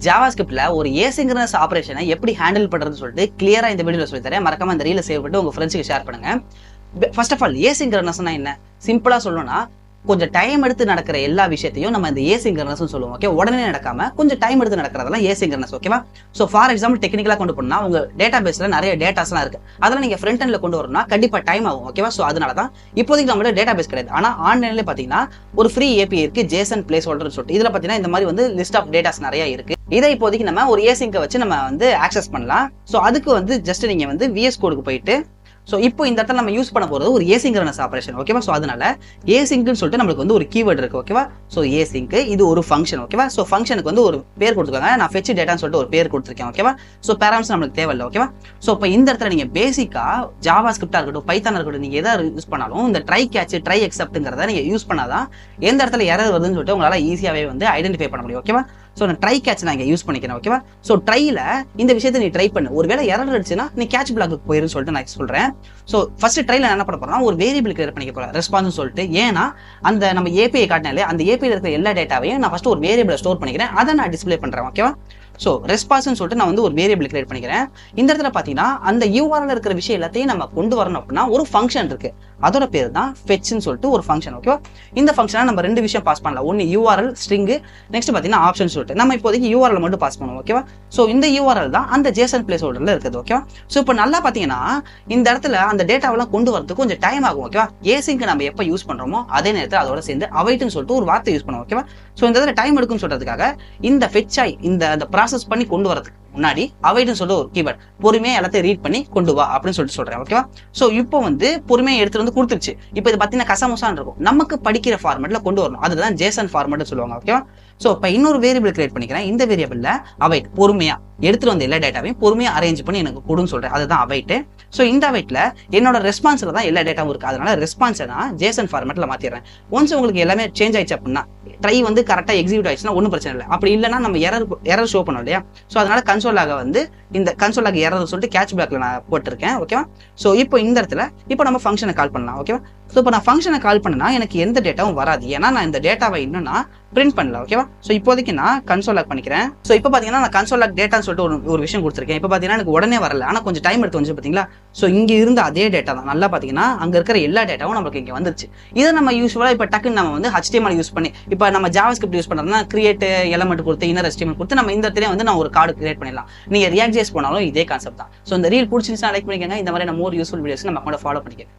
ஜாவாஸ்கிரிப்ட்ல ஒரு ஏசிங்க்ரனஸ் ஆபரேஷனை எப்படி ஹேண்டில் பண்றதுன்னு சொல்லிட்டு கிளியரா இந்த வீடியோல சொல்லி தரேன். மறக்காம இந்த ரீலை சேவ் பண்ணிட்டு உங்க ஃப்ரெண்ட்ஸ்க்கு ஷேர் பண்ணுங்க. ஃபர்ஸ்ட் ஆஃப் ஆல் ஏசிங்க்ரனஸ்னா என்ன? சிம்பிளா சொல்லணும்னா கொஞ்சம் டைம் எடுத்து நடக்கிற எல்லா விஷயத்தையும் நம்ம இந்த ஏசிங்க்ரனஸ் சொல்லுவோம். ஓகே, உடனே நடக்காம கொஞ்சம் டைம் எடுத்து நடக்கிறதெல்லாம் ஏசிங்க்ரனஸ். ஓகேவா? ஸோ ஃபார் எக்ஸாம்பிள் டெக்னிக்கலா கொண்டு போனா உங்க டேட்டா பேஸ்ல நிறைய டேட்டாஸ்லாம் இருக்கு. அதெல்லாம் நீங்க ஃப்ரண்ட் எண்ட்ல கொண்டு வரணும்னா கண்டிப்பா டைம் ஆகும். ஓகேவா? ஸோ அதனால தான் இப்போதைக்கு நம்மளோட டேட்டா பேஸ் கிடையாது. ஆனா ஆன்லைன்ல பாத்தீங்கன்னா ஒரு ஃப்ரீ ஏபிஐ இருக்கு, ஜேசன் பிளேஸ் ஹோல்டர்னு சொல்லிட்டு. இதுல பாத்தீங்கன்னா இந்த மாதிரி வந்து லிஸ்ட் ஆஃப் டேட்டாஸ் நிறைய இருக்கு. இதை இப்போதைக்கு நம்ம ஒரு ஏசிங்கை வச்சு நம்ம வந்து ஆக்சஸ் பண்ணலாம். ஸோ அதுக்கு வந்து ஜஸ்ட் நீங்க வந்து விஎஸ் கோடுக்கு போயிட்டு ஸோ இப்போ இந்த இடத்துல நம்ம யூஸ் பண்ண போகிறது ஒரு ஏசிங்க்ரனஸ் ஆபரேஷன். ஓகேவா? ஸோ அதனால ஏசிங்க்னு சொல்லிட்டு நம்மளுக்கு வந்து ஒரு கீவேர்டு இருக்கு. ஓகேவா? ஸோ ஏசிங்க் இது ஒரு ஃபங்க்ஷன். ஓகேவா? ஸோ ஃபங்க்ஷனுக்கு வந்து ஒரு பேர் கொடுத்துருக்காங்க. நான் ஃபெச் டேட்டான்னு சொல்லிட்டு ஒரு பேர் கொடுத்துருக்கேன். ஓகேவா? ஸோ பேராம்ஸ் நம்மளுக்கு தேவையில்லை. ஓகேவா? ஸோ இப்போ இந்த இடத்துல நீங்க பேசிக்கா ஜாவா ஸ்கிரிப்டா இருக்கட்டும், பைத்தானா இருக்கட்டும், நீங்க எதாவது யூஸ் பண்ணாலும் இந்த ட்ரை கேட்ச், ட்ரை எக்ஸப்ட்ங்கிறத நீங்க யூஸ் பண்ணாதான் எந்த இடத்துல எரர் வருதுன்னு சொல்லிட்டு உங்களால ஈஸியாவே வந்து ஐடென்டிஃபை பண்ண முடியும். ஓகேவா? ஸோ நான் ட்ரை கேட்ச் நான் இங்கே யூஸ் பண்ணிக்கிறேன். ஓகேவா? ஸோ ட்ரைல இந்த விஷயத்தை நீ ட்ரை பண்ணு, ஒருவேளை எரர் அடிச்சுன்னா நீ கேட்ச் பிளாக்கு போயிருன்னு சொல்லிட்டு நான் சொல்றேன். ஸோ ஃபர்ஸ்ட் ட்ரைல என்ன பண்ண போறேன், ஒரு வேரியபிள் கிரியேட் பண்ணிக்க போறேன், ரெஸ்பான்ஸ் சொல்லிட்டு. ஏன்னா அந்த நம்ம ஏபிஐ காட்டினாலே அந்த ஏபிஐல இருக்கிற எல்லா டேட்டாவையும் நான் ஃபர்ஸ்ட் ஒரு வேரியபிளை ஸ்டோர் பண்ணிக்கிறேன், அதை நான் டிஸ்பிளே பண்றேன். ஓகேவா? ஸோ ரெஸ்பான்ஸ்னு சொல்லிட்டு நான் வந்து ஒரு வேரியபிள் கிரியேட் பண்ணிக்கிறேன். இந்த இடத்துல பார்த்தீங்கன்னா அந்த யூஆர்எல் இருக்கிற விஷயம் எல்லாத்தையும் நம்ம கொண்டு வரணும் அப்படின்னா ஒரு ஃபங்க்ஷன் இருக்கு, அதோட பேர் தான் ஃபெச்னு சொல்லிட்டு ஒரு ஃபங்க்ஷன். ஓகேவா? இந்த ஃபங்க்ஷனை நம்ம ரெண்டு விஷயம் பாஸ் பண்ணலாம். ஒன்று யூஆர்எல் ஸ்ட்ரிங், நெக்ஸ்ட் பார்த்தீங்கன்னா ஆப்ஷன் சொல்லிட்டு. நம்ம இப்போதைக்கு யூஆர்எல் மட்டும் பாஸ் பண்ணுவோம். ஓகேவா? ஸோ இந்த யூஆர்எல் தான் அந்த ஜேசன் பிளேஸ் ஹோல்டர்ல இருக்குது. ஓகேவா? ஸோ இப்போ நல்லா பார்த்தீங்கன்னா இந்த இடத்துல அந்த டேட்டாவெல்லாம் கொண்டு வரதுக்கு கொஞ்சம் டைம் ஆகும். ஓகேவா? ஏசிங்க்கு நம்ம எப்போ யூஸ் பண்றோமோ அதே நேரத்தில் அதோட சேர்ந்து அவைட்னு சொல்லிட்டு ஒரு வார்த்தை யூஸ் பண்ணுவோம். ஓகேவா? ஸோ இந்த இடத்துல டைம் எடுக்கும்னு சொல்றதுக்காக இந்த ஃபெச்சாய் இந்த ப்ராசஸ் பண்ணி கொண்டு வரதுக்கு முன்னாடி அவைட்னு சொல்லிட்டு ஒரு கீவேர்ட் பொறுமையா எல்லாத்தையும் ரீட் பண்ணி கொண்டு வா அப்படின்னு சொல்லிட்டு சொல்றேன். ஓகேவா? சோ இப்போ வந்து பொறுமையா எடுத்துட்டு வந்து கொடுத்துருச்சு. இப்போ இது பாத்தீங்கன்னா கசமுசான் இருக்கும், நமக்கு படிக்கிற ஃபார்மேட்ல கொண்டு வரணும், அதுதான் ஜேசன் ஃபார்மேட் சொல்லுவாங்க. ஓகேவா? சோ இப்போ இன்னொரு வேரியபிள் கிரியேட் பண்ணிக்கிறேன். இந்த வேரியபிள்ல அவைட் பொறுமையா எடுத்துட்டு வந்த எல்லா டேட்டாவையும் பொறுமையா அரேஞ்ச் பண்ணி எனக்கு கொடுன்னு சொல்றேன், அதுதான் அவைட். ஸோ இந்த அவைட்ல என்னோட ரெஸ்பான்ஸ்ல தான் எல்லா டேட்டாவும் இருக்கு, அதனால ரெஸ்பான்ஸை நான் ஜேசன் ஃபார்மேட்ல மாத்திடுறேன். ஒன்ஸ் உங்களுக்கு எல்லாமே சேஞ்ச் ஆயிடுச்சு அப்படின்னா, ட்ரை வந்து கரெக்டா எக்ஸிக்யூட் ஆயிடுச்சுன்னா ஒன்றும் பிரச்சனை இல்லை. அப்படி இல்லைன்னா நம்ம எரர் ஷோ பண்ணோம் இல்லையா? ஸோ அதனால கன்சோலாக வந்து இந்த கன்சோலாக எரர் சொல்லிட்டு கேட்ச் பிளாக்ல நான் போட்டிருக்கேன். ஓகேவா? ஸோ இப்போ இந்த இடத்துல இப்போ நம்ம ஃபங்க்ஷனை கால் பண்ணலாம். ஓகேவா? ஸோ இப்போ நான் ஃபங்க்ஷனை கால் பண்ணனா எனக்கு எந்த டேட்டாவும் வராது, ஏன்னா நான் இந்த டேட்டாவை இன்னும் நான் பிரிண்ட் பண்ணல. ஓகேவா? ஸோ இப்போதைக்கு நான் கன்சோல் லாக் பண்ணிக்கிறேன். ஸோ இப்போ பார்த்தீங்கன்னா நான் கன்சோல் லாக் டேட்டான்னு சொல்லிட்டு ஒரு விஷயம் கொடுத்துருக்கேன். இப்போ பார்த்தீங்கன்னா எனக்கு உடனே வரல, ஆனால் கொஞ்சம் டைம் எடுத்து வந்து பார்த்தீங்களா? ஸோ இங்கே இருந்த அதே டேட்டா தான் நல்லா பார்த்தீங்கன்னா அங்கே இருக்கிற எல்லா டேட்டாவும் நமக்கு இங்கே வந்துருச்சு. இதை நம்ம யூஸ்வலாக இப்போ டக்குன்னு நம்ம வந்து HTML யூஸ் பண்ணி இப்போ நம்ம ஜாவாஸ்கிரிப்ட் யூஸ் பண்ணுறதுனா கிரியேட் எலமெண்ட் கொடுத்து இன்னர் HTML கொடுத்து நம்ம இந்த இடத்துல வந்து நான் ஒரு கார்டு கிரியேட் பண்ணிடலாம். நீங்கள் React.js போனாலும் இதே கான்செப்ட் தான். ஸோ இந்த ரீல் பிடிச்சிருந்துச்சுன்னா லைக் பண்ணிக்கோங்க. இந்த மாதிரி நம்ம மோர் யூஸ்ஃபுல் வீடியோஸ் நம்ம கூட ஃபாலோ பண்ணிக்கோங்க.